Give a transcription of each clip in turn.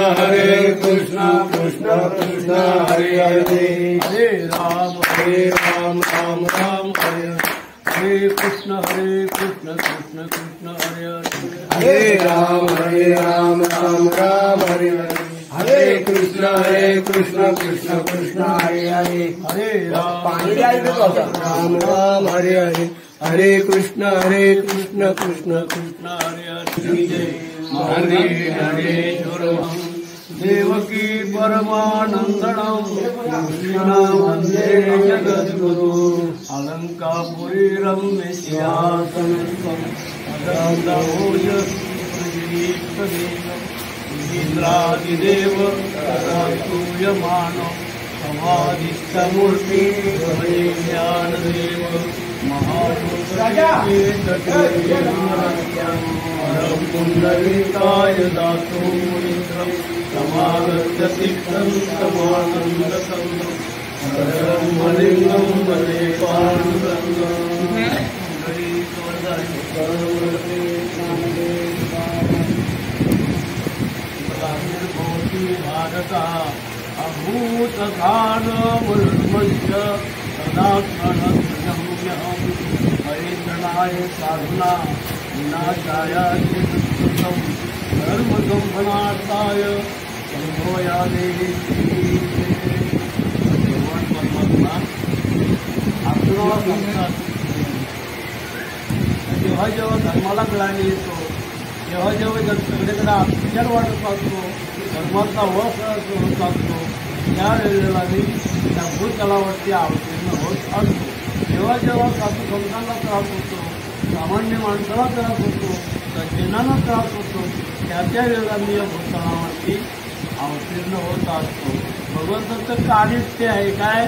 हरे कृष्ण कृष्ण कृष्ण हरे हरे हरे राम राम राम हरे हरे कृष्ण कृष्ण कृष्ण हरे हरे राम राम राम हरे हरे हरे कृष्ण कृष्ण कृष्ण हरे हरे हरे राम राम राम हरे हरे हरे कृष्ण कृष्ण कृष्ण हरे हरे हरे हरे देवकी परमानंदनं कृष्ण वंदे जगद्गुरु अलंकापुरी रम्य सिंहासनं इंद्रादिदेव स्तूयमानो समाधिस्थमूर्ति ज्ञानदेव महापुरुषराजारं पुण्डरीकाय दातु मुनीन्द्रं समागत्य तिष्ठं समानन्दकं ब्रह्मलिङ्गं वन्दे पाण्डुरङ्गं भारता अभूतधानमुन्मस्य सदात्मनम् हरिन्द्रनाय साधुना विनाशाय चित्तं धर्मसंरक्षणार्थाय संभोया देवी भगवान परमात्मा आपल्याला सांगतात जेव्हा जेव्हा धर्माला ग्लानी येतो जेव्हा जेव्हा सगळीकडे अत्याचार वाटत असतो धर्माचा वस होत असतो त्यावेळेला मी त्या भूतलावरती अवतीर्ण होत असतो जेव्हा जेव्हा साधू संतांना त्रास होतो सामान्य माणसाला त्रास होतो सज्जनांना त्रास होतो त्या वेळेला मी या भूतलावरती अवतीर्ण होत असतो भगवंताचं कार्यच ते आहे काय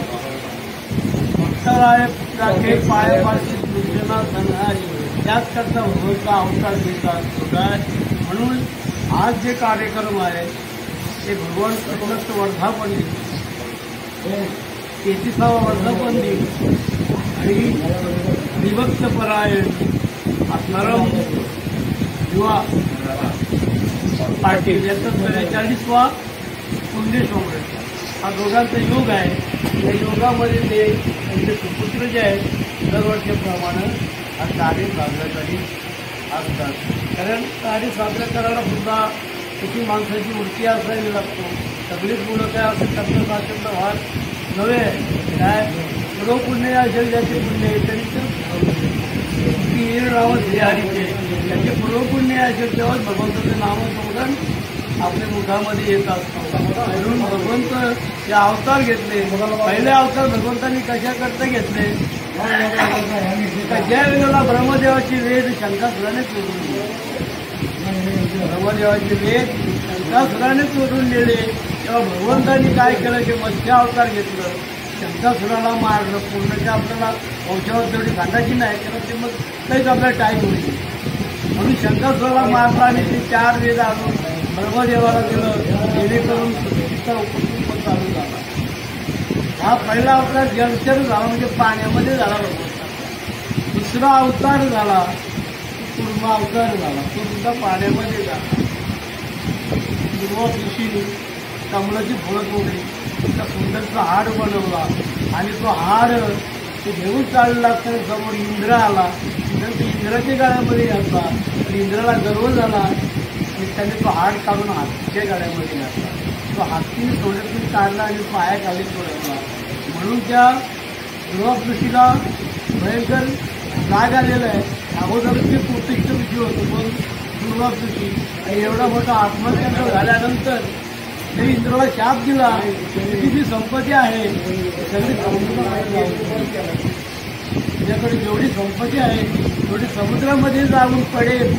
भक्ताराय पुत्राचे पायापाशी सूचना सांगणारी त्याच करता भगवंता अवतार घेत असतो काय म्हणून आज जे कार्यक्रम आहे ते भगवान कृष्णाचं वर्धापन दिन 33वा वर्धापन दिन आणि विभक्त परायण नरम युवा पाटील याचा 43वा पुण्य सोहळा हा दोघांचा योग आहे त्या योगामध्ये ते त्यांचे सुपुत्र जे आहेत दरवर्षीप्रमाणे हा कार्य साजरा करीत असतात कारण कार्य साजरा करायला सुद्धा किती माणसाची मूर्ती असायला लागतो सगळीच मुलं काय असं करतात असेल तर व्हाल नव्हे काय पुण्य असेल ज्याचे पुण्य आहे तरी नाव श्रीहरीचे त्याचे पूर्वपुण्य असेल तेव्हाच भगवंताचं नामस्मरण आपल्या मुखामध्ये येत असतो म्हणून भगवंत हे अवतार घेतले पहिले अवतार भगवंतांनी कशाकरता घेतले ज्या वेळेला ब्रह्मदेवाची वेद शंकासुराने चोरून गेले ब्रह्मदेवाचे वेद शंकासुराने चोरून गेले तेव्हा भगवंतांनी काय केलं की मत्स्य अवतार घेतलं शंकासुराला मारलं पूर्णच्या आपल्याला वंशावर तेवढी सांगायची नाही कारण ते मग काहीच आपल्याला टाईम होईल म्हणून शंकासुराला मारला आणि ते 4 वेद आणून ब्रह्मदेवाला दिलं जेणेकरून तिचा उपकुटुंब चालू झाला हा पहिला अवतार जलचर झाला म्हणजे पाण्यामध्ये झाला दुसरा अवतार झाला कुर्म अवतार झाला तो सुद्धा पाण्यामध्ये झाला पूर्व ऋषीने कमळाची फळं तोडली त्या सुंदरचा हाड बनवला आणि तो हाड ते घेऊन चालला तर समोर इंद्र आला नंतर इंद्राच्या गाड्यामध्ये घातला तर इंद्राला गर्व झाला आणि त्याने तो हाड काढून हातीच्या गाड्यामध्ये घातला तो हातीने थोड्यातून काढला आणि पायाखाली सोडला म्हणून त्या पूर्व ऋषीला भयंकर राग आलेला आहे अगोदर ते प्रतिष्ठ ऋषी होतं पण पूर्व ऋषी आणि एवढा मोठा आत्महत्या झाल्यानंतर ते इंद्राला शाप दिला त्याची जी संपत्ती आहे सगळी त्याच्याकडे जेवढी संपत्ती आहे तेवढी समुद्रामध्ये जाऊन पडेल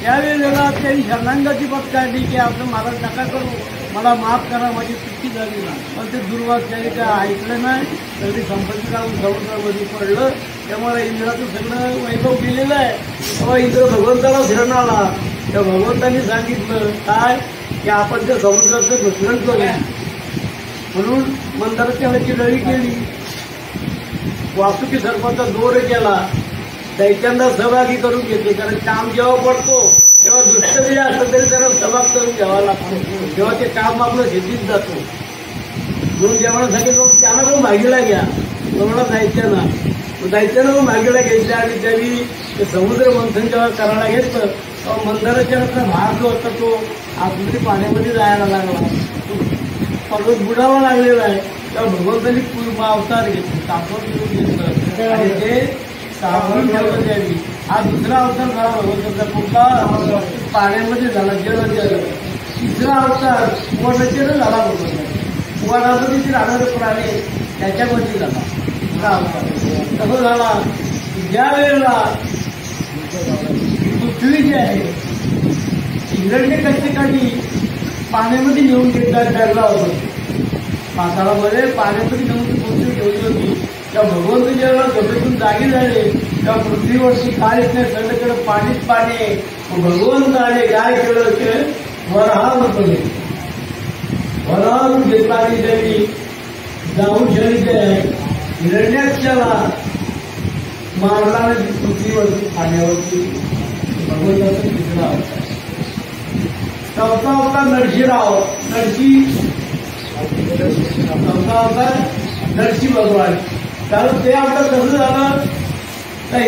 त्यावेळेला त्यांनी शरणांगाची पद काढली की आपलं मला नका करू मला माफ करा माझी चुकी झाली ना पण ते दुर्वाक्याने काय ऐकलं नाही सगळी संपत्ती जाऊन समुद्रामध्ये पडलं त्यामुळे इंद्राचं सगळं वैभव केलेलं आहे तेव्हा इंद्र भगवंताला शरण आला त्या भगवंतांनी सांगितलं काय की आपण त्या समुद्राचं घसरण करूया म्हणून मंदाराच्या हाती लढी केली वासुकी सर्पाचा दोर केला दैत्यांना सहभागी करून घेतले कारण काम जेव्हा पडतो तेव्हा नुसतं जरी असलं तरी त्याला सभा करून घ्यावा लागतो. तेव्हा ते काम आपलं शेतीत जातो. दोन जेवणासाठी लोक त्यांना पण भागीला घ्या, तुम्हाला जायचं ना पण भागीला घ्यायचं. आणि त्यांनी ते समुद्र मंथन जेव्हा करायला घेतलं तेव्हा मंदिराच्या भाग जो होता तो आतमध्ये पाण्यामध्ये जायला लागला, पर्वत बुडावा लागलेला आहे. तेव्हा भगवंतांनी अवतार घेतले, तापवून घेतलं आणि ते सावरून ठेवलं. त्यांनी हा दुसरा अवतार झाला भगवंताचा. कुठला? पाण्यामध्ये झाला, जल जल. तिसरा अवतार वनाचेर झाला भगवंता. वनामध्ये जे राहणारे प्राणी त्याच्यामध्ये झाला दुसरा अवतार. तसं झाला ज्या वेळेला पृथ्वी जी आहे हिरण्यकश्यपाने पाण्यामध्ये नेऊन ठरला होता. पाताळामध्ये पाण्यामध्ये नेऊन पृथ्वी ठेवली होती. तेव्हा भगवंत जेव्हा झोपेतून जागी झाले तेव्हा पृथ्वीवरती काय येत नाही, सगळीकडे पाणीच पाणी आहे. भगवंत आले, काय केलं ते वराह रूपले, वराह रूप घेतला आणि त्यांनी जाऊन शरीर हिरण्याक्षाला मारला आणि पृथ्वीवरती पाण्यावरती भगवंताचा तिसरा अवतार. चौथा अवतार नरसिंहराव, चौथा अवतार नरसिंह भगवान. कारण ते अवतार कसं झालं तर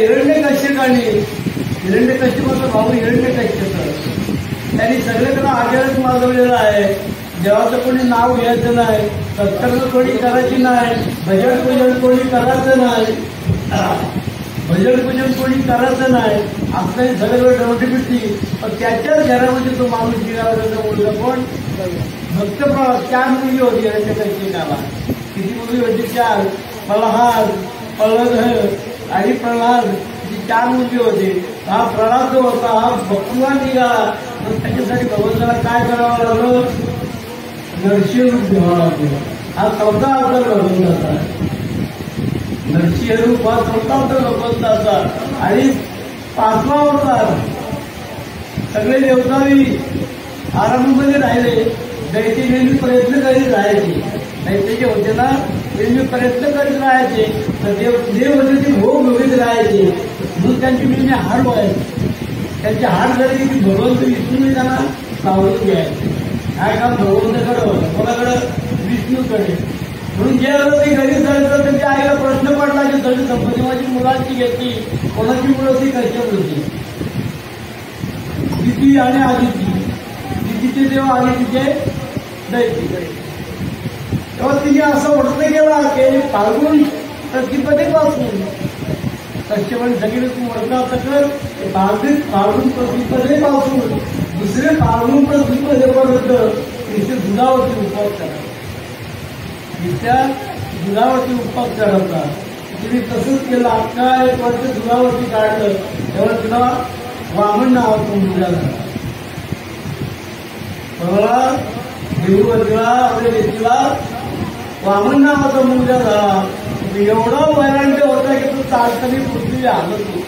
हिरण्यकश्यपाचा भाऊ हिरण्यकश्यप त्यांनी सगळीकडे आचारच मागवलेला आहे. देवाचं कोणी नाव घ्यायचं नाही, सत्कर्म कोणी करायची नाही, भजन पूजन कोणी करायचं नाही, भजन पूजन कोणी करायचं नाही, असं सगळं डोटीपिटी. पण त्याच्याच घरामध्ये तो माणूस निघाला. त्याचा मुलगा कोण? भक्त प्रवास. 4 मुली होती हिरण्यकश्यपाला. किती मुली होती? 4. प्रल्हाद, प्रल्हाद आणि प्रल्हाद, 4 मुली होते. हा प्रल्हाद जो होता हा भगवान निघाला. पण त्याच्यासाठी भगवंताला काय करावं लागलं? नरसिंह रूप घ्यावा लागलं. हा चौथा अवतार भगवंताचा. नरसिंह रूप हा चौथा अवतार भगवंताचा. आणि 5वा अवतार सगळे देवतावी आरामामध्ये राहिले. दैत्य नेहमी प्रयत्न करीत राहायचे. दैत्य जे होते ना नेहमी प्रयत्न करीत राहायचे. तर देव होते ते भोग भोगीत राहायचे. म्हणून त्यांची नेहमी हाड व्हायची. त्यांची हाड झाली की भगवंत विष्णूने त्यांना सावरून घ्यायचे. काय काम भगवंताकडे होतं, कोणाकडं? विष्णूकडे. म्हणून जे ते घरी जायचं त्यांच्या आईला प्रश्न पडला की सगळी संपत्ती माझी मुलांची घेतली, कोणाची मुलं ती कश्यप होती? दिती आणि आदिती. दितीचे देव आणि तिचे दैत्य. तेव्हा तिने असं ओढलं गेला की फाल्गुन प्रतिपदेपासून कश्यपाने सगळे तू ओढला तर फाल्गुन प्रतिपदेपासून दुसरे फाल्गुन प्रतिपदेपर्यंत तिथे दुधावरती उपवास करा. तिच्या दुधावरती उपवास करायचा. तिने तसंच केलं. 1 वर्ष दुधावरती काढलं. तेव्हा तिला वामन नावाचा मुलगा झाला. बघा देववतीला आपल्या व्यक्तीला वामन नावाचा मुलगा झाला. एवढा वैराग्य होता की तो चालताना पृथ्वी हलत होती.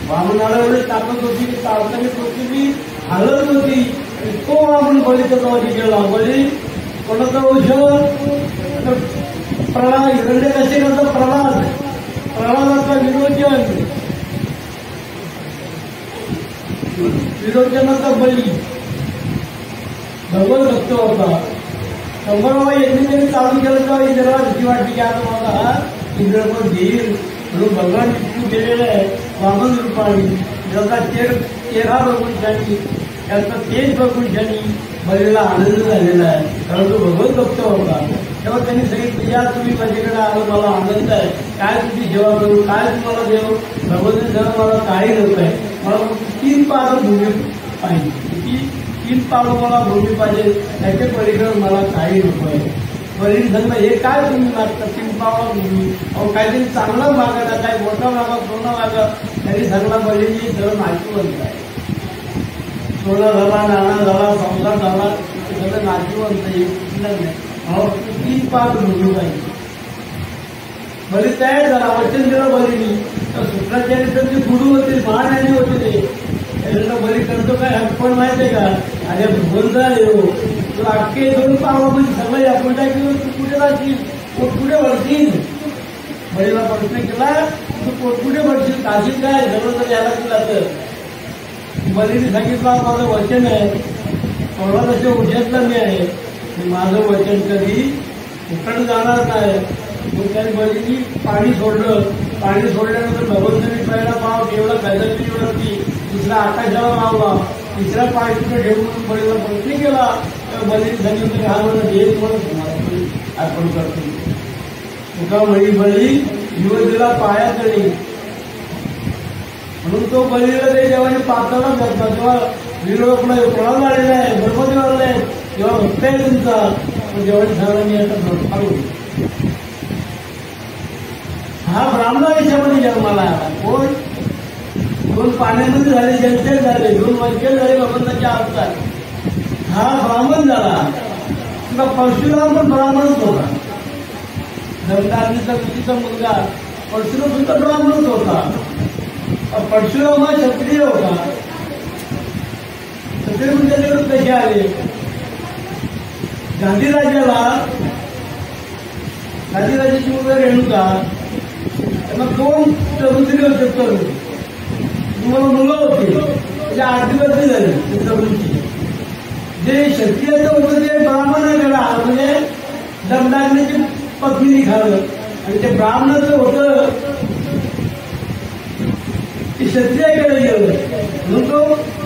वामनाला एवढी ताकद होती की चालताना पृथ्वी हलत होती. तो वामन बळीचा जावधी गेला. बळी कोणाचा औषध? प्रल्हाद. हिरण्यकश्यपाचा प्रल्हाद, प्रल्हादाचा विरोचनाचा बळी भगवत भक्त होता. 100 यज्ञ त्यांनी चालू केलं तेव्हा इंद्राला भीती वाटली की आता मला इंद्र पण घेईल. म्हणून भगवान विष्णू गेलेले आहे वामन रूपाने. त्याचा चेहरा बघून त्यांनी, त्याचा तेज बघून त्यांनी बळीला आनंद झालेला आहे. कारण तो भगवत भक्त होता. तेव्हा त्यांनी सांगितलं या तुम्ही माझ्याकडे आलो, मला आनंद आहे. काय तुमची सेवा करू, काय तुम्हाला देऊ? भगवंत जरा मला काही नको आहे. मला 3 पावलं भूमी पाहिजे. 3 पावलं मला भूमी पाहिजे. त्याच्या पलीकडे मला काही नको आहे. वरील धर्म हे काय तुम्ही मागता? 3 पावलं भूमी. अहो काहीतरी चांगलं मागा, काही मोठा मागा, सोनं मागा. त्यांनी सगळा बळीची सगळं नाशिवंत आहे. सोनं झाला, नाणा झाला, संसार झाला, सगळं नाशिवंत आहे. कुठलं नाही. 3 पावलं भूमी पाहिजे. बळी तयार झाला. वचन दिलं बळीनी. तर शुक्राचार्य गुरु होते, महाज्ञानी होते. ते त्यांना बळी करतो काय पण माहिती आहे का? अरे भगवंता येऊ तू अख्खे 2 पावामध्ये सगळं आपण काय केलं? तू कुठे राहशील? कुठे वळशील? बळीला प्रश्न केला तू कुठे वळशील? काशील काय? सगळं तर यायला तुला तर बलीने सांगितलं माझं वचन आहे, कौलाचे उठ्यातलं मी आहे, माझं वचन कधी उठण जाणार नाही. मग त्याने बलीनी पाणी सोडलं. पाणी सोडल्यानंतर भगवंतांनी पहिला पाव ठेवला फैजलवरती, दुसरा आकाशाला लावला, तिसरा पाय तिथे ठेवून बळीला प्रश्न केला. तर बलीने सांगितलं हा मला देव तुम्हाला अर्पण करतो. तुका म्हणी बळी युवतीला पाया तळी, म्हणून तो बळीला ते देवाने पाताला घातला. तेव्हा विरोध कोणाला आलेला आहे, ब्रह्मदेवाला आहे, तेव्हा भक्त आहे तुमचा. देवाने सर्वांनी आता भरपार हा ब्राह्मण देशामध्ये जन्माला आला. कोण? 2 पाण्यामध्ये झाले, जलचर झाले, 2 वंचन झाले भगवंताच्या अवतार. हा ब्राह्मण झाला. तुला परशुराम पण ब्राह्मणच होता. दंडाग्नीचा मुलीचा मुलगा परशुराम सुद्धा ब्राह्मणच होता. परशुराम हा क्षत्रिय होता. क्षत्रिय म्हणजे कसे आले? गांधीराजाची मुलगा रेणुका, त्यांना 2 तरुण होते. तुम्हाला मुलं होती, त्याच्या 8 दिवस झाले ते तरुणची. जे क्षत्रियाचं होतं ते ब्राह्मणाकडे म्हणजे दंडाग्नीची पत्नी निघालं, आणि ते ब्राह्मणाचं होतं ते क्षत्रियाकडे गेलं. म्हणून तो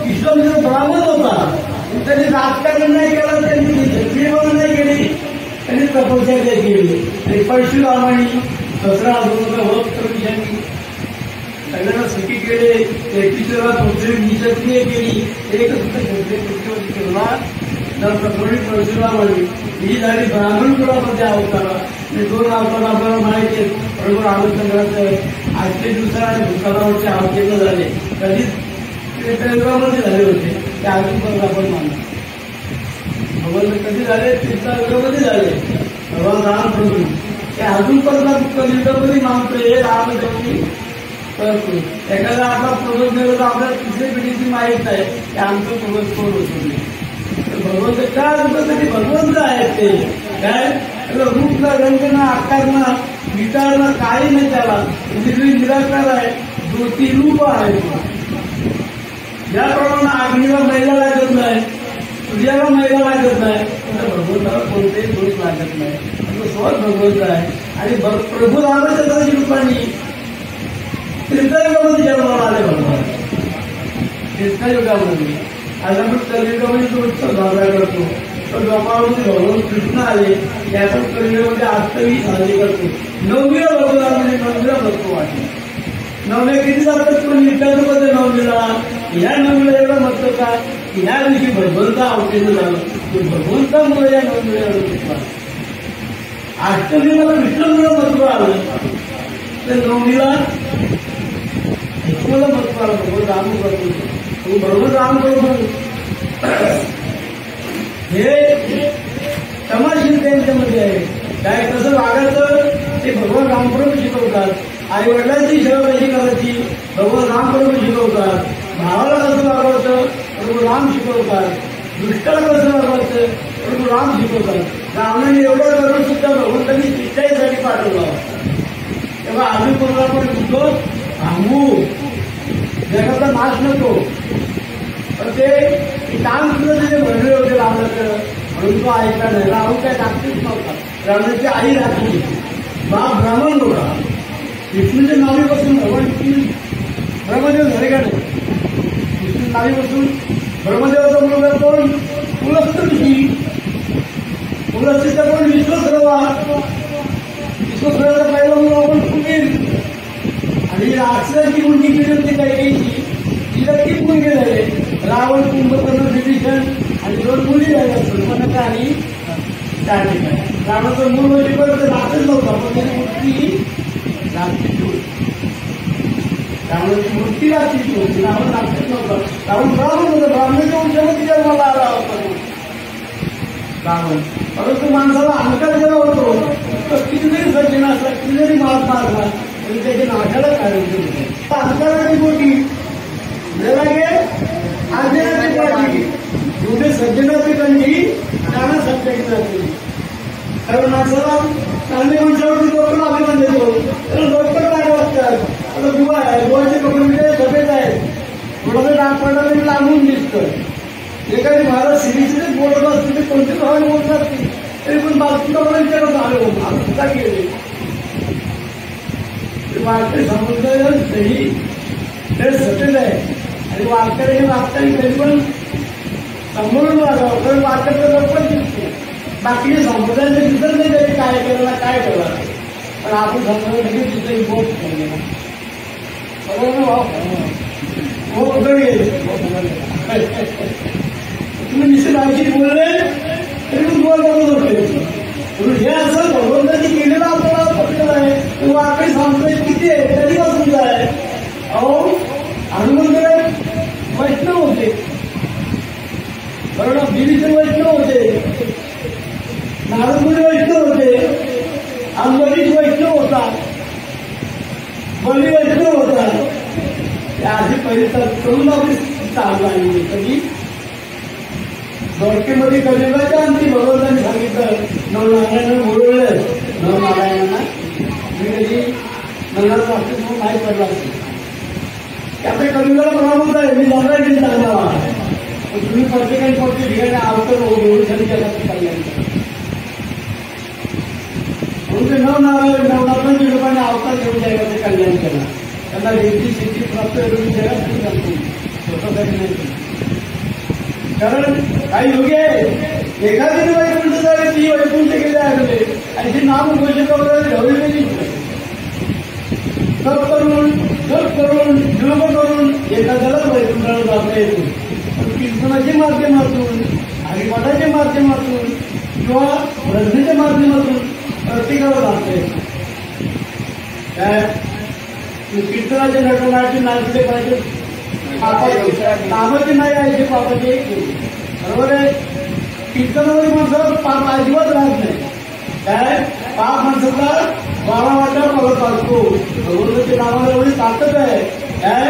विश्वामित्र ब्राह्मण होता. त्यांनी राजकारण नाही केलं, त्यांनी क्षत्रियपणा नाही केली, त्यांनी तपस्या केली. आणि परशुरामानी 17 वक्तृषांनी सगळ्यांना सखी केले. 33 निषत्रिय केली. एकच क्षत्रिय केला. तर प्रथम परशुरामानी ही झाली ब्राह्मण कुळामध्ये अवतार. 2 अवतार आपल्याला माहिती आहे. प्रभू रामचंद्राचं आजच्या दिवसाला भूतलावरचे अवतीर्ण झाले. कधीच युगामध्ये झाले होते, ते अजून पण आपण मानतो. भगवंत कधी झाले? 3 युगामध्ये झाले. भगवान राम प्रभू ते अजून पण युगामध्ये मानतो. हे रामदेवनी करतो. एखादा आपला पूर्वज गेलो तर आपल्याला 3री पिढीची माहीत आहे की आमचं पूर्वज कोण होतो. भगवंत का रूपासाठी भगवंत आहेत ते काय रूप ना, रंग ना, आकार ना, विकार ना, काही नाही. त्याला निर्वी निराकार आहे. 2 रूप आहे. ज्याप्रमाणे अग्नीला मैला लागत नाही, सूर्याला मैला लागत नाही, तर भगवंताला कोणतेही दोष लागत नाही. तो स्वतः भगवंत आहे. आणि प्रभू रामचंद्राच्या रूपाने त्रेतायुगामध्ये जन्माला आले. भगवान त्रेतायुगामध्ये आज आपण कलियुगामध्ये जो उत्सव साजरा करतो, तो गोपाळमध्ये भगवान कृष्ण आले. त्याचा कलियुगामध्ये आजही साजरी करतो. 9वीला भगवान म्हणजे 9वीला भक्तो वाटले. 9व्या किती जातात पण विचारमध्ये 9वीला. ह्या 9वीला एवढं म्हटलं का ह्या दिवशी भगवंत अवतीर्ण झालं. भगवंतामुळे या 9वीला घेतला. अष्टमीला कृष्णामुळे महत्व आलं, तर 9वीला एकूणला महत्व आलं. भगवंत राम करतो. भगवंत राम प्रभू हे तमाशील त्यांच्यामध्ये आहे. काय कसं वागायचं ते भगवान रामप्रभू शिकवतात. आई वडिलांची सेवा कशी करायची भगवान रामप्रभू शिकवतात. भावाला कसं वागवायचं प्रभू राम शिकवतात. दुष्टाला कसं वागवायचं प्रभू राम शिकवतात. रावणाने एवढं करून सुद्धा भगवंतांनी शिक्षाईसाठी पाठवला. तेव्हा आम्ही कोणाला आपण म्हणतो थांबू, जगाचा नाश नको. पण ते काम सुद्धा तिथे भरले होते रावणाचं, म्हणून तो ऐकला नाही. रावण काय टाकतेच नव्हता. रावणाची आई राखली. बाप ब्राह्मण होता. विष्णूच्या नावीपासून भगवान ब्रह्मदेव झाले का नाही? विष्णू नावीपासून ब्रह्मदेवाचा मुलगा कोण? पुलस्त ऋषी. पुलस्तीचा कोण? विश्वसर्वा. विश्वसर्वाचा पहिला मुलगा आपण कुबेर. आणि राक्षसाची मुलगी केली होती कैकेयीची, तिला 3 मुलगे झाले. रावण, कुंभकर्ण, विभीषण आणि 2 मुली झाल्या सुपर्णखा आणि कार्तिका. रावणाचं मूळ होतीपर्यंत राक्षस नव्हता, पण त्याची मूर्ती राक्षसी होती. रावणाची मूर्ती राक्षसी होती. रावण राक्षस नव्हता. रावण ब्राह्मण होता. ब्राह्मणाच्या वंशामध्ये जन्माला आला होता रावण. परंतु माणसाला अहंकार जेव्हा होतो तर किती जरी सज्जन असला, किती जरी महात्मा असला तरी त्याच्या नाशाला कारण होते. अहंकाराची मोठी लागे आज्ञाची पाठी जेवढे सज्जनाची कंठी त्यांना सत्याची जाते. कारण माणसाला चांगल्या वंशावरती डॉक्टर अभिमान देतो. त्याला डॉक्टर काय वाटतात? आता दुवा आहे, गोवाचे कपडे सफेद आहेत, थोडंसं डाग पडला तरी लांबून दिसतं. एखादी मला सिरीज बोलत असते ते कोणती भावाने बोलत असते तरी पण बाजूला मला विचारत आलो मला सुद्धा गेले वारकरी समुदाय नाही ते सटेल आहे आणि वारकरी हे वागताना तरी पण समोरून वागावं कारण वारकऱ्याचं लवकर दिसतो. बाकी समुदायाचं दिसत नाही तरी काय केलं काय केलं पण आपण समुदाय लगेच तिथे बोट केलं बरोबर ना हो कुठं गेले तुम्ही निश्चित आमची बोलले तरी पण तुम्हाला बरोबर होते हे असं भगवंतांनी केलेलं आपल्याला पटलं आहे किंवा काही सांगतोय किती आहे कधीपासून आहे. अहो हनुमंत वैष्णव होते बरोबर विभीषण वैष्णव होते नारदमुनी वैष्णव होते अंबरीश वैष्णव होता बली वैष्णव होता अशी पहिली तरुण आपली चालू आली कधी द्वारकेमध्ये कलियुगाच्या अंती भगवंतांनी सांगितलं नवनारायण बोलवलं नवनारायणांना मी कधी नवनाथ वाटत म्हणून माहीत पडला असेल की आपल्या कलियुगाला प्रभाव आहे मी नवरायण सांगावा पण तुम्ही प्रत्येकाने प्रत्येक ठिकाणी अवतर ओळखून जगात कल्याण म्हणून ते नवनारायण नवनाथांच्या लोकांनी अवतार घेऊन जगाचे कल्याण केला त्यांना रेती शेती प्राप्त करून जगात करतो स्वतःसाठी नाही कारण काही योग्य आहे एखाद्याने वैकुंठ जावे ती वैकुंठ गेले आले आणि ती नाम घोषित वगैरे ठेवलेली जप करून योग करून एखाद्यालाच वैकुंठाला जाता येतो पण कीर्तनाच्या माध्यमातून हरिपाठाच्या माध्यमातून किंवा रचनेच्या माध्यमातून प्रत्येकाला जाता येतो. काय कीर्तनाचे नटनाचे नाचले पाहिजे कामाचे नाही आहे पापाचे बरोबर आहे. कीर्तनामध्ये माणसाला पाप अजिबात राहत नाही काय पाप माणसाचा 12 वाटा परत असतो भगवंताच्या नावाला एवढी ताकद आहे काय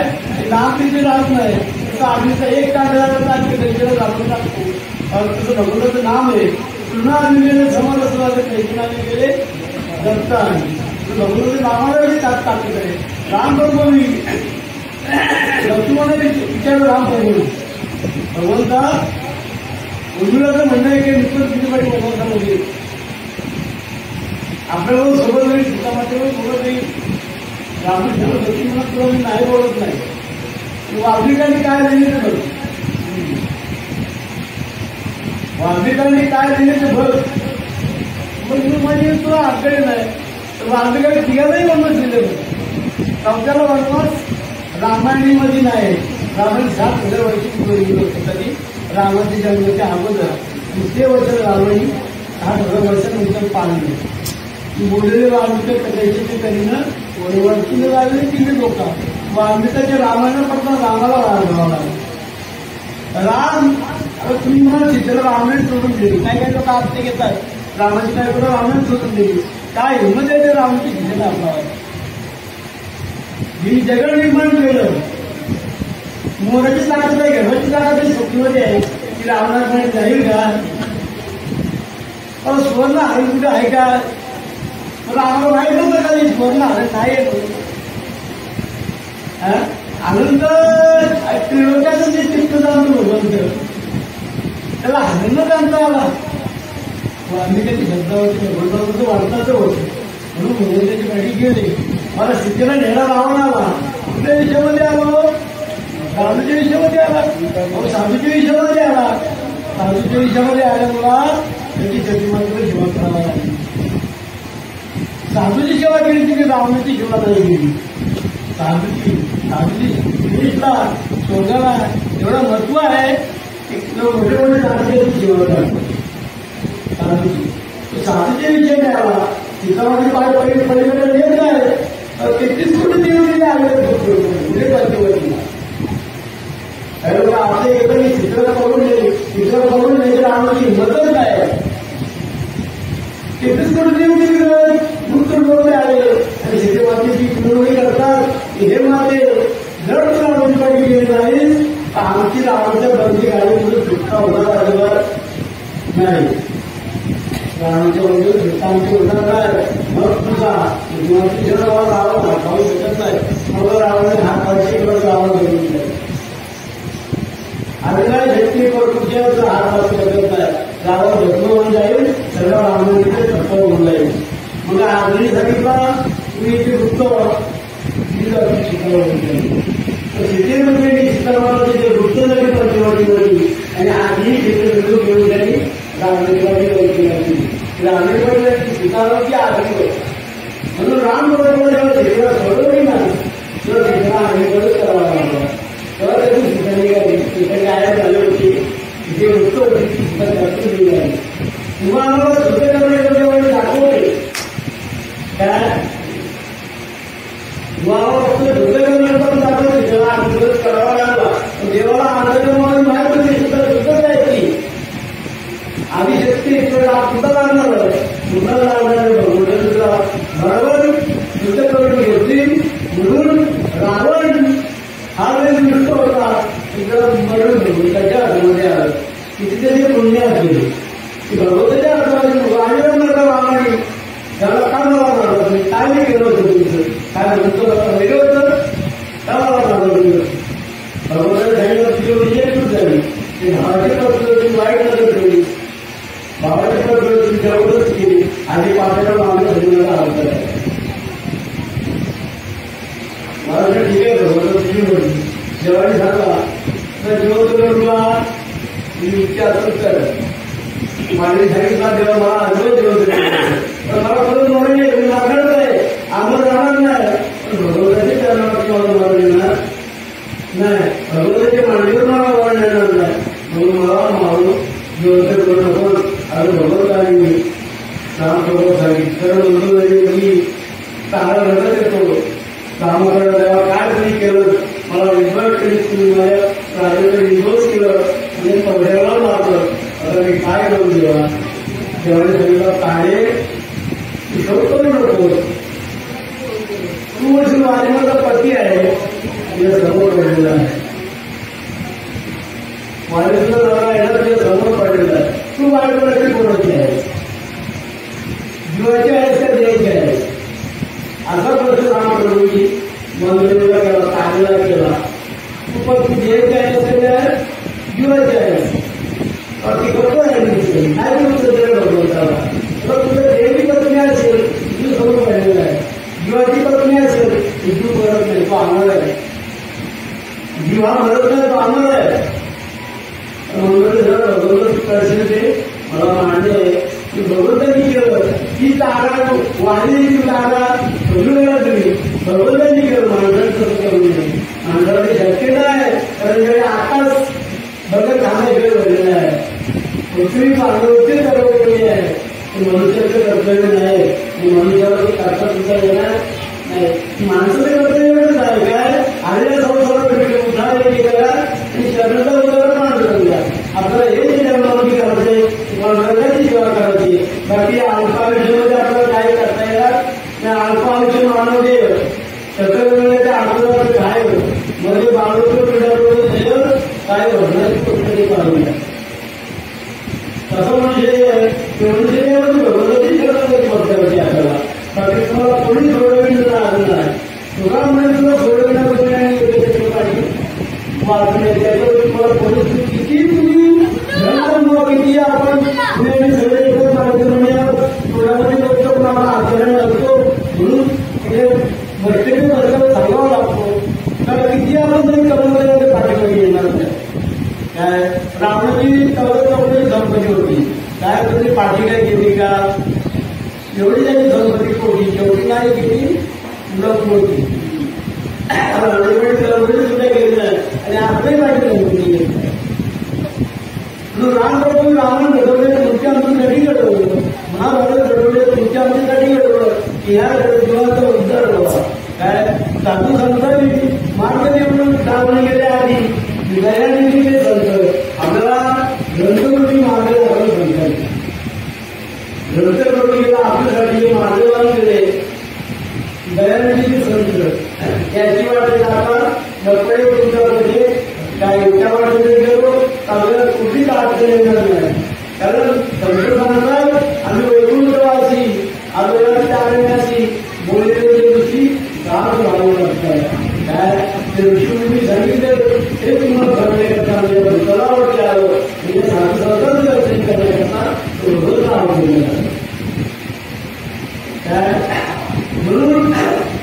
नाम तिथे राहत नाही तसं आधीचा एक काढल्यावर आम्ही कैकीला दाखवून टाकतो तसं भगवंताचं नाम आहे पुन्हा आम्ही समज असं कैकीनाने गेले दत्ता भगवंताच्या नावाला एवढी ताकद आहे. राम बरोबर लक्ष्मणाने विचारलं राम प्रभू भगवंता उर्मिलाचं म्हणणं आहे की नुसतं तुझी पाठी भगवंतामध्ये आपल्याबरोबर सोबत नाही सीतामातेवर सोबत नाही रामकृष्ण लक्ष्मणा तुला मी नाही बोलत नाही वाल्मिकांनी काय दिले ते बघ वाल्मिकांनी काय दिले ते बघ मग तू म्हणजे तुला आश्चर्य नाही तर वाल्मिकांनी तिघालाही वनवास दिले बघ चौथ्याला वनवास रामायणीमध्ये नाही रामायण 7,000 वर्षी पूर्ण होतं कधी रामाच्या जन्माच्या अगोदर 3 वर्ष रामायणी 7,000 वर्षानंतर पाळली बोललेले वाल्मिक कथायचे ते करीनं वरतीने लागले तिने लोक वाल्मिकाच्या रामायणापासून रामाला वाढवावं लागलं. राम आता तुम्ही मला चित्र रामायण सोडून दिली काही काही लोक आपले घेतात रामाची काय करून रामायण सोडून दिली काय हिंमत आहे ते रामाची चित्र आपल्यावर मी जगड निर्माण केलं मोराची ताकद आहे घराची ताकद आहे स्वप्नमध्ये आहे की रावणाकडे जाईल का पण सुवर्ण हरण कुठे आहे का मला आम्हाला माहित नव्हतं का सुवर्ण हरण नाही आनंद त्रिलोक्याचं जे चित्त जाणतो भगवंत त्याला आनंद जाणता आला वाल्मिकाची शब्दावरती भगवंताचं वाढताचं होतं म्हणून भगवंताची गाडी गेली मला सिद्धीला नेहरा रावण आला कुठल्या विषयामध्ये आलो साधूच्या विषयामध्ये आला साधूच्या विषयामध्ये आला साधूच्या विषयामध्ये आल्यामुळा त्याची गती मात्र सेवा करायला लागली. साधूची सेवा केली तिने रावणाची सेवा नाही केली. साधूची देशला स्वर्गाला एवढं महत्व आहे की मोठे मोठे साधूची सेवा करतात. साधूच्या विषयाने आला सीतामध्ये पाय पलीकडे येत आहे 33 कोटी देव आले आपले एकही चित्र करून नाही रावणाची हिंमतच नाही 33 कोटी देव मुक्त आले आणि सीतेमातेची मिळवणी करतात हे माते जर तू रावणाची पाठी गेली नाही तर आमची रावणाच्या बंदी गाडीमध्ये सुटका होणार अजिबात नाही. रावणाच्या म्हणजे आमची होणार नाही मग तुझा रावण खाऊ शकत नाही मग रावणाने हात पाहिजे रावण करून अधिकार शक्ती कुठच्या हात करत नाही गावात भस्म होऊन जाईल सर्व ब्राह्मणांचे तत्व होऊन जाईल. मग आधी सांगितला तुम्ही इथे वृत्त शेतीमध्ये निश्चितपणाचे वृत्त जरी प्रतिवादीवरती आणि आधी शेती घेऊन त्यांनी रामदेवाची केली स्वीकारची आधी म्हणून राम बरोबर जेव्हा शेतीला सोडवली ना तेव्हा शेतीला आम्हीकडेच करावा लागला. तेव्हा त्याची शिकायला आया झाली होती जे वृत्त होती ती जास्त दिली आहे. किंवा आम्हाला सुद्धा करण्याच्या दाखवते काय फक्त दुर्दैवाने दाखवते जेव्हा आमचं करावा लागला देवाला आंदोलनामध्ये माहिती होती सुद्धा सुद्धा जायची आधी शक्ती सुद्धा लागणार सुद्धा लागणार भगवंताला बरोबर युद्ध करून घेतली म्हणून रावण हा वेळ दृष्ट होता मरण भगवंताच्या हातामध्ये आलं किती त्याचे पुण्य असले की भगवंताच्या हातामध्ये वाढीवर नका रामाने त्याला का मला मारलं काय नाही केलं होतं तुमचं काय म्हणतो वेगळं होतं का मला मारलं भगवंताच्या झाडीवर तुझी विजयच झाली ते भावाची पद्धती वाईट नजर ठेवली भावाची पद्धती जवळच केली आणि पाण्याला मागणं धरण्याला आवडत आहे. मला ठीक आहे भगवंत तुझी म्हटली जेव्हा झाला तर जेव्हा मी इतक्या असंच कर माझी सांगितला तेव्हा मला अनुभव जेवण तर मला खरंच म्हणून मी मागणच आहे आम्हाला जाणार नाही पण भगवंताच्या चरणावरती मला मारून येणार नाही भगवंताच्या मांडीवर मला वळण येणार नाही म्हणून मला मारून जेवण करू नको आणि भगवंतांनी रामप्रभू सांगितलं तर म्हणतो मी चांगला रडत येतो रामाकडे तेव्हा काय तुम्ही केलं मला विश्वास केली तुम्ही माझ्या राजाकडे विश्वास केलं आणि पवड्याला मारलं आता मी काय करू देवा देवाने सांगितलं काळे करू नको तू अशी माझा पती आहे तुझ्या समोर पडलेला आहे माझ्या सुद्धा नवरा आहे ना तुझ्या समोर पडलेला आहे तू माझ्याकडे कोणाची आहे जीवाची आहेस का द्यायची आहे असा प्रश्न रामप्रभूंनी मंदिराला केला कागला केला तू पण तू द्यायची आहे जीवाची आहे ती गप्प आहे काय तुमचं भगवंताला तर तुझं देवी पत्नी असेल तुझी समोर पडलेलं आहे जीवाची पत्नी असेल जीव करत नाही तो आम्हाला आहे जीव हा भरत नाही तो आम्हाला आहे म्हणून जर भगवंत दर्शन ते मला मांडलंय की भगवंतांनी केलं ही तारा वाढली ती तारा वेगवेगळ्या तुम्ही भगवंतांनी केलं माणसाने कसं करू नये माणसाची शक्यता आहे कारण जेव्हा आकाश बघत खाणे वेळ झालेला आहे पृथ्वी पार्वती ठरवलेली आहे मनुष्याचं कर्तव्य नाही मनुष्यावर करता सुद्धा येणार नाही माणसाचं कर्तव्य एवढंच आहे काय आलेल्या संसारात उद्धार केला आणि शरीराचा उद्धार माणसं करूया आपल्याला हे जन्मावधी करायचे वर्गाची सेवा करायची बाकी अल्पायुष्यामध्ये आपल्याला काय करता येणार त्या अल्पायुष्य मानव देव चक्रवेळेच्या आठवड्यात काय मध्ये बाळूचं पिढ्याकडून देव काय भरण्याची पद्धती पाहूया तसं म्हणजे भगवंताची शरणागती बघण्याची आपल्याला बाकी तुम्हाला कोणी सोडविण्याचा आनंद आहे तुकारामाने तुला सोडविण्याबद्दल पाहिजे वाचणे त्याच्यावर तुम्हाला परिस्थिती किती तुम्ही किती आपण सगळे एकच माध्यमाने थोड्यामध्ये करतो पण आपण आचरण करतो म्हणून भट्टेने वर्षाला सांगावा लागतो कारण किती आपण तरी कमवल्यामध्ये पाठीमागे येणार नाही काय रावणाची कवच संपत्ती होती काय तरी पाठी काय घेतली का एवढी त्यांनी संपत्ती पोटी एवढी नाही घेतली मुलं होती सुद्धा गेलेलं आहे आणि आपली पाठी संपत्ती घेतली म्हणून रामप्रभू रावण घडवले तुमच्या आमच्यासाठी घडवलं महाभारत घडवले तुमच्या आमच्यासाठी घडवलं की ह्या जीवाचा उद्धार व्हावा काय साधू संतांनी मार्ग निवडून रावण गेले आधी दयाने दिले संत आपल्याला ग्रंथकृती मार्ग लागलं संतांनी ग्रंथकृतीला आपल्यासाठी मार्गदर्शन केले दयाने दिले संत त्याची वाटते आता नकडे तुमच्यामध्ये काय त्या वाटेने गेलो आपल्याला कुठलीच अडचण येणार नाही कारण संत सांगतात आम्ही वैकुंठवासी आपल्याला चालण्याची बोललेली ऋषी राग घालून असतात काय ते ऋषी सांगितलं हे तुम्हाला भरले करता म्हणून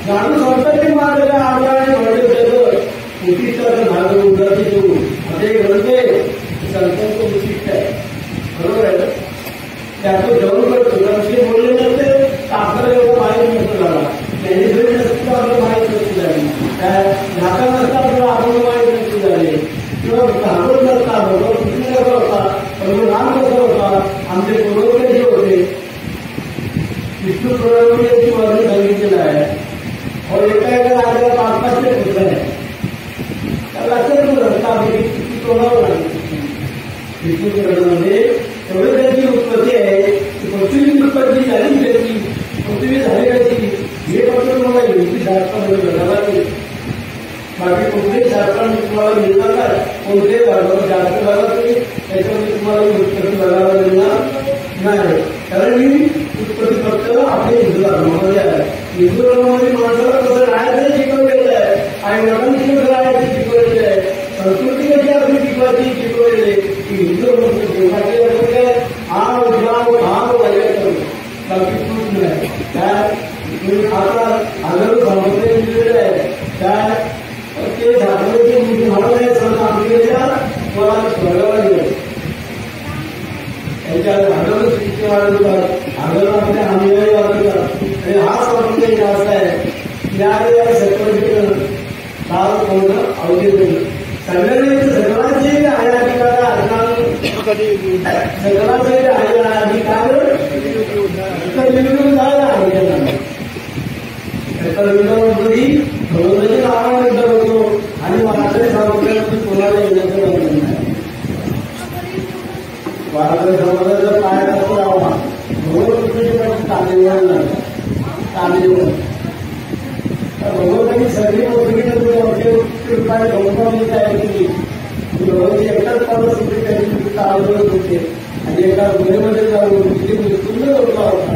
जाणून संतांनी मारलेला आमला आणि म्हणलं उशिष्टाचं भाग उदासी देऊ असे म्हणते संतांचं उशिष्ट आहे. बरोबर आहे. त्याचं जवळ करतो असे बोलले नसते आपल्याला एवढं माहीत नसतं झाला. त्यांनी जरी नसतं आपलं माहीत नसतं झाली. काय नाका नसता आपल्याला आपल्याला माहीत नसतं झाले किंवा घाबरत नसता भगवान कृष्ण कसा होता, भगवान राम कसा होता, आमचे पूर्वज कसे होते. विष्णू पुराणामध्ये याची वर्णन सांगितलेलं आहे. और एका राजाला 5-5 पुत्र आहे. त्याला लक्षात रस्ता किती तोडावं लागेल. विष्णू पुराणामध्ये एवढी त्याची उत्पत्ती आहे की पृथ्वीची उत्पत्ती झाली त्याची पृथ्वी झाली त्याची हे फक्त तुम्हाला युक्ती शास्त्रामध्ये बघायला लागेल. बाकी कुठल्याही शास्त्रामध्ये तुम्हाला मिळणार नाही. कोणतेही शास्त्र बघा तुम्ही त्याच्यामध्ये तुम्हाला उत्पत्ती बघायला मिळणार नाही. कारण ही उत्पत्ती फक्त आपल्या हिंदू धर्मामध्ये आहे. हिंदू धर्मामध्ये माणसाला कसं राहायचं शिकवलेलं आहे. आणि लोकांनी कसं राहायचं शिकवलेलं आहे. संस्कृती कशी आपली टिकवायची शिकवलेली आहे की हिंदू धर्माचे आव जाव भाव वगैरे बाकी खूप नाही. काय आता आगर संस्कृती दिलेलं आहे. काय ते झाडाचे मुली म्हणून आहे सण आपल्याला मला स्वर्गाला गेलं त्यांच्या आगर शिक्षण वाढवतात आगर आपल्या अनुयायी वाढवतात. आणि हा संस्कृती जास्त आहे. या सर्टिफिकेट काल कोण अवधी सगळ्यांनी सगळ्यांचे आहे अधिकार सगळ्यांचे आहे अधिकार विरोध झाला आहे. त्याचा विरोधामध्ये भगवंताची नावानंतर होतो आणि वारकरी समाजाला कोणाला येण्याचं बंधन नाही. वारकरी समाजाचा काय असतो राहा भगवंताची तांदेवर भगवंतांनी सगळी मोठी कृपाने भगवंतांनी तयार केली. भगवंती एकटाच पावलं सुद्धा त्यांची तांदूळ होते आणि एका गुन्हेमध्ये जाऊन तिथे सुंदर होता होता.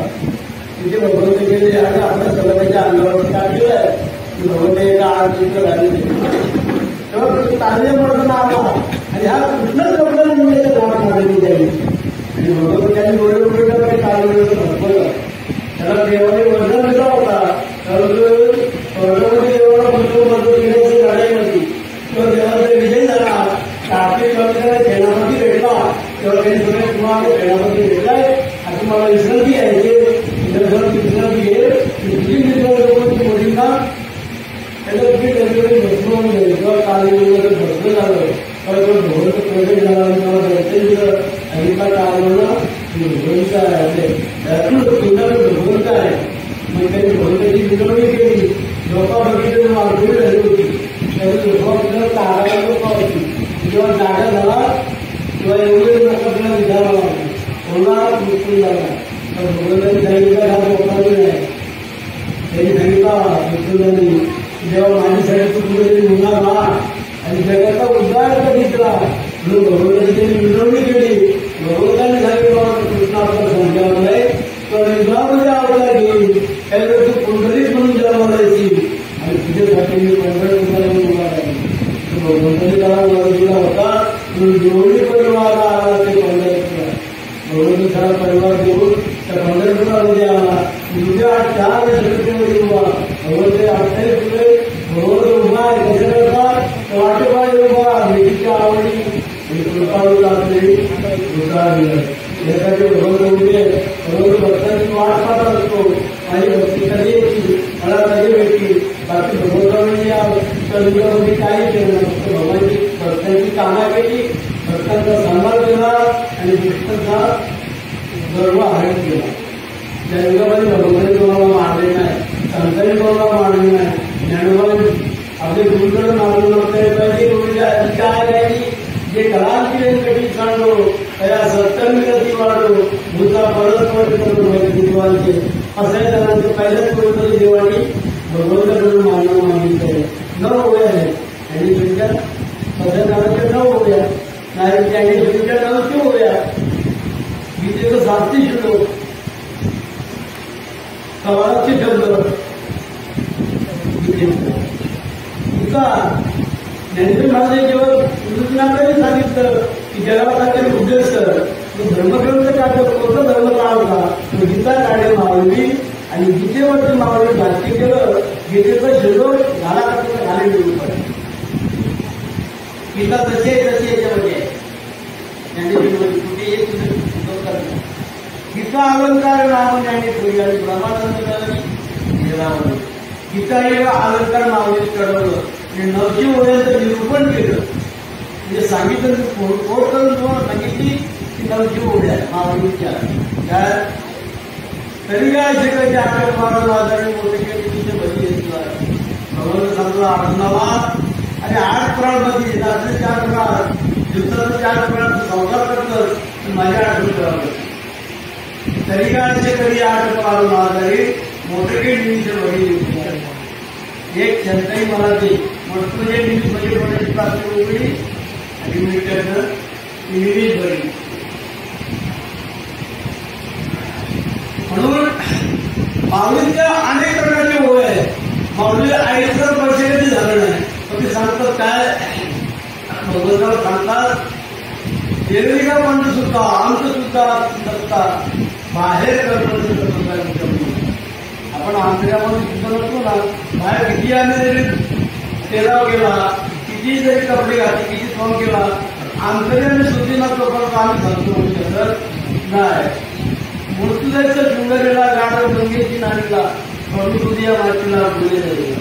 तिथे भगवंत गेले आणि आपल्या सगळ्यांच्या अंगावरती टाकलेलं आहे की भगवंत एका आरतीचं झालेली तेव्हा तांदे म्हणून आला आणि हा कृष्णच लोकांना मुलीच्या नाव मारली द्यावी आणि भगवंत त्यांनी डोळे तांदूळ भरपलं. त्याला देवाने वर्धन दिला होता. स्वर्गामध्ये देवाला भरपूर घेण्याची लढाई होती. तेव्हा देवाचा विजय झाला. आपली सेनापती भेटला तेव्हा त्यांनी सगळे तुम्हाला सेनापती भेटलाय आणि तुम्हाला विश्रांती यायचे विश्रांती घे तुझी मित्रांची मुलींना त्याला तुम्ही त्यांच्याकडे बसवून घ्यायचं किंवा काळजी बसलं झालं तर तो ढोलचं प्रवेश झाला किंवा दर्शन दिलं आणि का काळवलं ढोलचा आहे त्यातून सुंदर ढोलचा आहे. मग त्यांनी ढोलकाची मिरवणी केली. लोका बघितलं मारगुडी झाली होती. त्याची लोकांना ताराला लोका होती. जेव्हा जागा झाला तेव्हा एवढे लोकांना विचारावं लागलं कोणाला मृत्यू झाला तर भगवंतांनी सांगितलं हा लोकांनी नाही. त्यांनी सांगितलं मृत्यू झाली जेव्हा माझ्यासाठी तू कुठेतरी होणार ना आणि जगाचा उद्धार कधीचला म्हणून भगवंतांनी त्यांनी मिरवणी केली. भगवंतांनी सांगितलं कृष्णाचा संख्यामध्ये तर युद्धामध्ये अवतार घेईल त्यावेळेस तू पुंडलिक म्हणून जन्माला येतील आणि तुझ्यासाठी मी पंढरपूरला उभा राहील. भगवंतांनी त्याला वर दिला होता म्हणून जेवढी परिवार आला ते पंढरपूर भगवंत सारा परिवार घेऊन त्या पंढरपुरामध्ये आला. उद्या 4 शक्तीमध्ये उभा भगवंत 28 जुलै भगवंत उभा आहे. कसं करतात वाटेपाय उभा मेथीच्या आवडी कृपाळू लागले यासाठी भगवंत उभे भगवंत भक्तांची वाट पाहत असतो आणि भक्ती कधी येतील मला कधी भेटतील. बाकी भगवंतांनी या कलियुगामध्ये काही केलं फक्त भगवानची भक्तांची कामं केली भक्तांचा सन्मान केला आणि भक्तांचा गर्व हरण केला. त्या युगामध्ये भगवंतांनी कोणाला मारले नाही संतांनी कोणाला मारले नाही. ज्ञानोबांनी आपले गुरुकडे मारून नव्हते पाहिजे अधिकार आहे जे कलांची कधी सांडो त्या सत्कर्मी कधी वाढो भूता परत करून विद्वानचे असे जणांचे पहिल्याच कोणतरी देवानी भगवंताकडून मानव मागितले 9 ओव्या आहेत आणि तुमच्या अशा जणांच्या 9 ओव्या नाही त्यांनी तुमच्या 9 ओव्या गीतेचं 37 श्लोक 1400 शब्द ज्ञानेश्वर महाराजांनी जेव्हा कृष्णाकडे सांगितलं की जगाला काही उद्देश धर्मग्रंथ काढतो कोणता धर्म काढला तो गीता काढे मावली आणि गीतेवरती मावळे भाष्य केलं. गीतेचा शब्द झाला का तुला घाले मिळून पडे गीता तसे याच्यामध्ये आहे. त्यांनी कुठे एक गीता अलंकार नाव ज्ञानी ठेवली आणि ब्रह्मानंद गीता हे अलंकार नावाने कळवलं आणि 900 ओळ्यांचं निरूपण केलं. म्हणजे सांगितलं कोट करून तुम्हाला सांगितली की 900 ओढ्या मावळीच्या काय तरी काय शिकायचे आपल्या मारून आजारी मोठे तिथे बली घेतला भगवान सांगला अर्जुनाला आणि 8 प्राणमध्ये रात्री 4 प्राण दिवसाचं 4 प्राण संसार करतं माझ्या आठवण करावं तरी काय कधी 8 प्राण आजारी मोठे निमिष बली एक क्षणताही मला ते म्हणजे निमिष म्हणजे कोणाची प्राप्ती उघडी आणि मिळतं निमिष बरी. म्हणून माऊलींच्या अनेक प्रकारचे ओळ आहेत. माऊली 80 वर्ष कधी झालं नाही पण ते सांगतात काय भगवंताला सांगतात वेगवेगळ्या पंथ सुद्धा आमचं सुद्धा नसता बाहेर करणं. आपण आंतर्यामध्ये सुद्धा नसतो ना बाहेर किती आम्ही तेलाव गेला किती जरी कपडे घातले किती फोन केला आंतर्याने सुद्धी नसतो पण आम्ही सांगतो म्हणू शकत नाही. मृत्यूजायचं शृंगारीला गाडव गंगेची नाणीला कडुदुधी या मातीला बोलले जाईल.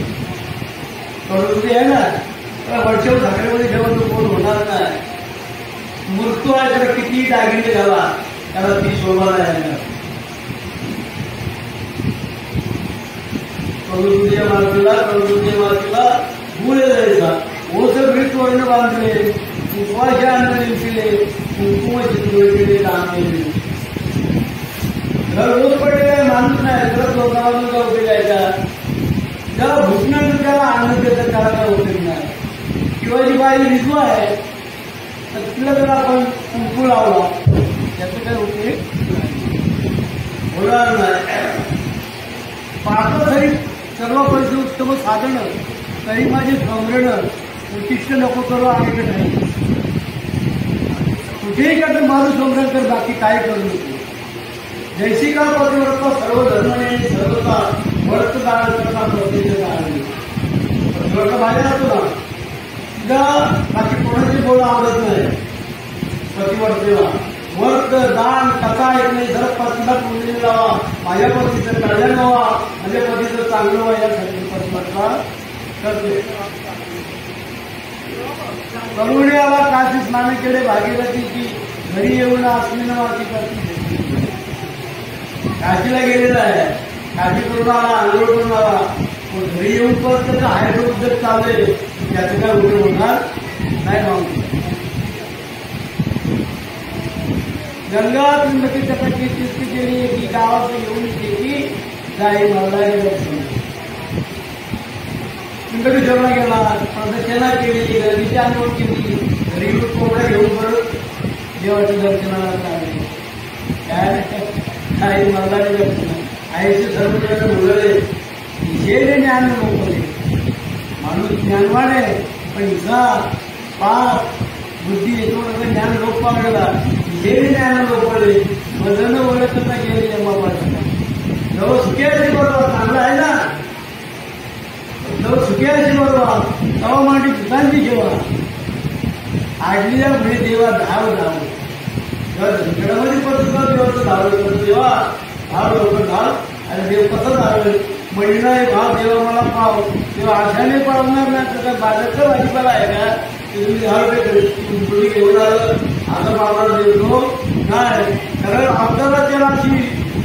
कडुदुधी आहे ना वर्षावर झाकड्यामध्ये ठेवून तो कोण होणार नाही. मृत्यू आहे तर किती दागिने घाला त्याला ती शोभा आहे. कडुदुधी मातीला गुळे जायचा ओस भीत वर्ण बांधले उपवाशा अन्न दिले कुंकुम चित्र केले दान घर रोज पडलेला माणूस नाही खरंच लोकांना उपयोग यायचा ज्याला भूषणानं त्याला आनंद देतात त्याला काय उपयोग नाही. शिवाजी बाई विधवा आहे तर तिला जर आपण कुंकू लावला त्याचा काय उपयोग होणार नाही. पाहता तरी सर्व परिस्थिती उत्तम साधन तरी माझे समरण उद्दिष्ट नको करू आहे नाही कुठेही का तर माझं समरण कर बाकी काय करू नको. जैसी का पतिव्रता सर्व धर्माने सर्वता वर्त करता प्रतिष्ठा आहे. पतिव्रता माझ्या असतो ना तिला बाकी कोणाची बोल आवडत नाही. पतिव्रतेला वर्त दान कथा येत नाही जर पतीला पुण्य लावा माझ्या पतीचं कल्याण व्हावा माझ्या पतीचं चांगलं व्हा यासाठी पतिव्रता करते. करुण्याला काशी स्नान केले भागीरथीची घरी येऊन अस्मिन वाटी करते. काशीला गेलेला आहे काशी करून आला आंघोळ करून आला पण घरी येऊन परत त्याचा हायड्रोजन चालले त्याचं काय उपयोग होणार नाही. मागून गंगा त्र्यंबकी तटाची तीर्थ केली की गावात येऊन की जाई मला दर्शन त्र्यंबकेश्वरला गेला प्रदक्षिणा केली गर्दीची आंघोळ केली घरी येऊन कोंबड्या घेऊन परत देवाच्या दर्शनाला चालले. काय मला आईचे सर्व मुलले विषय ज्ञान लोकले माणूस ज्ञानवान आहे पण हिचा पाप बुद्धी याच्यावर ज्ञान लोक पावलेला विषय ज्ञान लोकले वजन ओळखता गेले जमापासून जवळ सुखियाशी बरोबर चांगला आहे ना जवळ सुखियाशी बरोबर तेव्हा मांडी पितांची जेव्हा आडलीला पुढे देवा धाव झंकडामध्ये पद्धत देवाचं धावलं करतो तेव्हा भाव लवकर धाव आणि देव कसं धावेल महिना भाव देवा मला पाव तेव्हा आशाने पावणार नाही तर काय बाजारचा भाजीपाला आहे का तुम्ही 10 रुपये तुम्ही घेऊन आलं आता पावणार देतो नाही कारण अवताराच्या राशी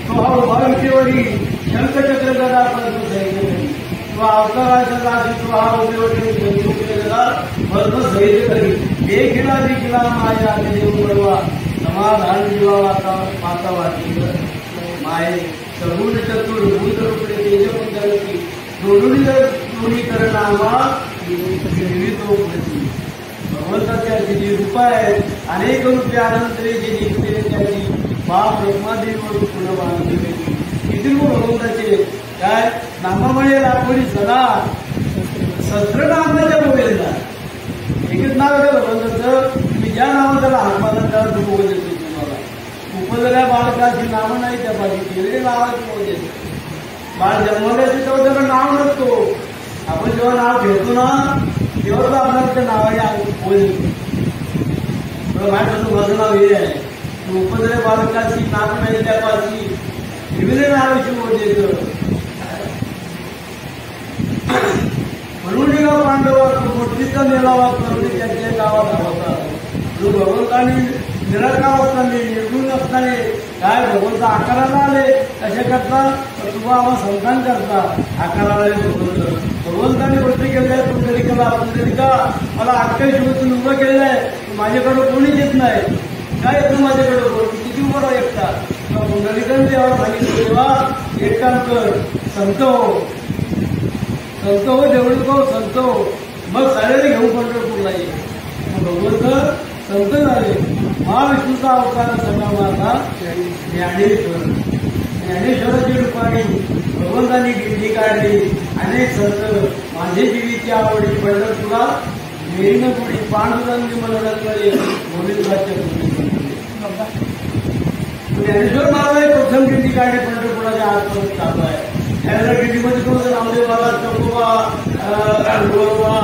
तो हा उभा विटेवरी शंखचक्र गदा किंवा अवताराच्या राशी तो हा उभेवरी शंखचक्र गदा भस्म सहित करी एक गेला देखील माझ्या आधी देऊ बरोवा समाधान जीवा माता वाटी माये सगुण चतुर भूत रूपे तेजपुंजलती दोन्ही करणामा तो भगवंताच्या जी रूप आहेत अनेक रूपे अनंतरे जे निघते त्याची बाप ब्रह्मादेवीवर पुन्हा बांधली किती भगवंताचे काय नामामुळे लाखोरी सदा सहस्रनामाच्या बोलेला एकच नाव आहे भगवंताचं मी ज्या नावात त्याला हातमाला त्याला दुःख देतो तुम्हाला उपजल्या बालकाची नावं नाही त्या पाहिजे केलेले नावाची मोज देते बाळ जन्मले तेव्हा त्याला नाव नसतो. आपण जेव्हा नाव घेतो ना तेव्हाच आपल्याला त्या नावाने बोल माझ्यापासून माझं नाव हे आहे. उपद्रे बालकाची नाक नाही त्यापाशी विविध नावाची बोलते. म्हणून जेव्हा पांडवा मूर्तीचा मेळावा करून त्यांच्या गावात होता. जो भगवंतांनी निराकार असताना निर्गुण असताना काय भगवंत आकाराला आले कशा करता तुम्हा आम्हा संतान करता आकाराला आले भगवंताने गोष्टी केल्या. पुंडलिकाला पुंडलिका मला अख्ख्या जीवनातून उभं केलेलं आहे. माझ्याकडं कोणीच येत नाही. काय येतं माझ्याकडं किती उभं राहा एकटा. पुंडलिकाने देवाला सांगितलं तेव्हा एक काम कर संत हो संत हो देवळीत हो संत हो. मग साऱ्याने घेऊन पंढरपूरला येईल. भगवंत संत झाले. महाविष्णूचा अवतार सगळा माझा ज्ञानेश्वर. ज्ञानेश्वराची रूपाने भगवंतांनी गिंडी काढली. अनेक संत माझे जीवीची आवडी पंढरपुरा मेरीन पुढी पांडुरंगी मनोरंगळे गोविंदाच्या ज्ञानेश्वर महाराज प्रथम गिंडी काढली पंढरपुराच्या आजपर्यंत चालू आहे. त्याला गिंडीमध्ये कोण रामदेव बाबा चकोबा गोरोबा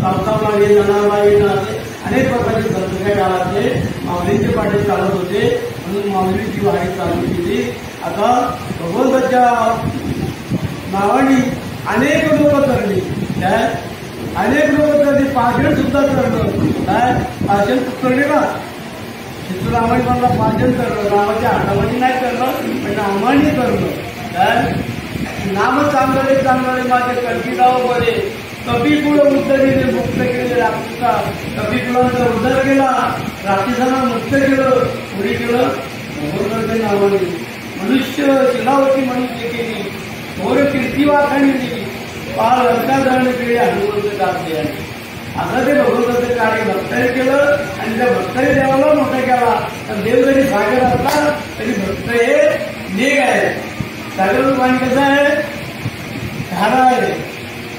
कामतामाई नानाबाई नाते अनेक प्रकारचे संत त्या काळातले माऊलींचे पाठे चालत होते. म्हणून माऊलीची वारी चालू केली. आता भगवंताच्या नावाने अनेक लोक करली. काय अनेक लोक करली. पाषण सुद्धा करलं. काय पाषण करले का चित्ररामाने मला पाषण करलं. रामाच्या हातामध्ये नाही करलं पण नामाने करलं. काय नाम चांगले चांगले माझे कल्पिताव बरे कपी कुळ उद्धरीने मुक्त केले. रात्रीचा कपी कुळांचा उद्धार केला. रात्रीसांना मुक्त केलं. पुढे केलं भगवंताच्या नावाने. मनुष्य शिलावती मनुष्य केली. थोर कीर्ती वाखाणली. पार अंकाधरण केले. हनुमंत दाखले. असं ते भगवंताचं कार्य भक्ताने केलं आणि त्या भक्ताने देवाला मोठा केला. तर देव जरी सागर असला तरी भक्त हे नेग आहे. सागरचं पाणी कसं आहे धारा आहे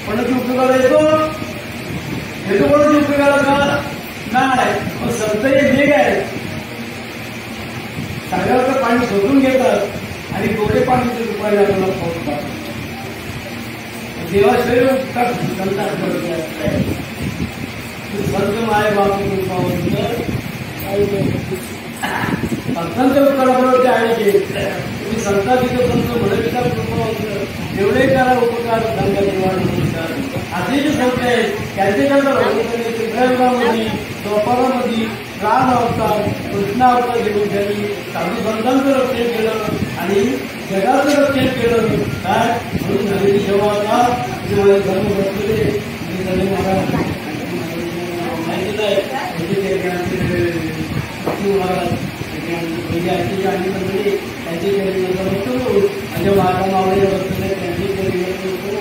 पण ती उपयोगाला येतो कोणाची उपयोगाला का नाही. मग संत हे मेघ आहे. सागराचं पाणी शोधून घेतात आणि गोडे पाणीच्या रूपाने आपल्याला पोहोचतात. देवाशिवाय उपकार संतात संत माय बापू संतांच्या उपकाराबरोबर ते आहे की तुम्ही संतांचं संत म्हणत एवढे करा उपकार संत निर्माण असे जे संत आहेत त्यांचे चित्रयुगामध्ये द्वापारामध्ये राम अवतार कृष्ण अवतार घेऊन त्यांनी साधू संतांचं रक्षण केलं आणि जगाचं रक्षण केलं. काय म्हणून झालेली जेव्हा आता जेव्हा धर्म बसलेले महाराज माहिती आहे आजची आणि मंडळी त्यांची केली बसतो माझ्या महात्मा मावळीला बसलेले त्यांची केली होतो.